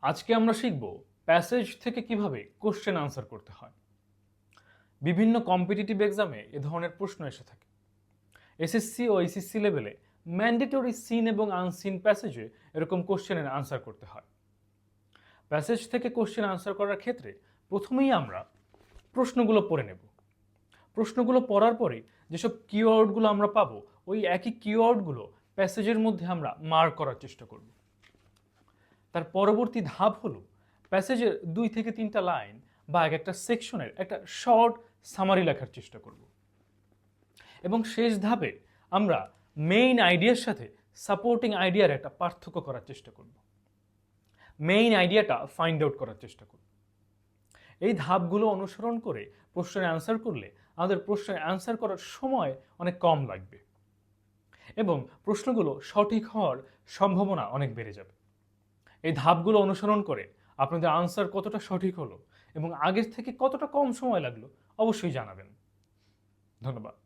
আজকে আমরা শিখব প্যাসেজ থেকে কিভাবে কোশ্চেন আনসার করতে হয়। বিভিন্ন কম্পিটিটিভ এক্সামে এ ধরনের প্রশ্ন এসে থাকে। এসএসসি ও এইচএসসি লেভেলে ম্যান্ডেটরি সিন এবং আনসিন প্যাসেজে এরকম কোশ্চেনের আনসার করতে হয়। প্যাসেজ থেকে কোশ্চেন আনসার করার ক্ষেত্রে প্রথমেই আমরা প্রশ্নগুলো পড়ে নেব। প্রশ্নগুলো পড়ার পরে যেসব কিওয়ার্ডগুলো আমরা পাবো, ওই একই কিওয়ার্ডগুলো প্যাসেজের মধ্যে আমরা মার্ক করার চেষ্টা করব। তার পরবর্তী ধাপ হলো প্যাসেজের 2 থেকে 3টা লাইন বা এক একটা সেকশনের একটা শর্ট সামারি লেখার চেষ্টা করব। এবং শেষ ধাপে আমরা মেইন আইডিয়ার সাথে সাপোর্টিং আইডিয়ার একটা পার্থক্য করার চেষ্টা করব। মেইন আইডিয়াটা ফাইন্ড আউট করার চেষ্টা করব। এই ধাপগুলো অনুসরণ করে প্রশ্নের অ্যান্সার করলে আমাদের প্রশ্নের অ্যান্সার করার সময় অনেক কম লাগবে এবং প্রশ্নগুলো সঠিক হওয়ার সম্ভাবনা অনেক বেড়ে যাবে। এই ধাপগুলো অনুসরণ করে আপনাদের আনসার কতটা সঠিক হলো এবং আগের থেকে কতটা কম সময় লাগলো অবশ্যই জানাবেন। ধন্যবাদ।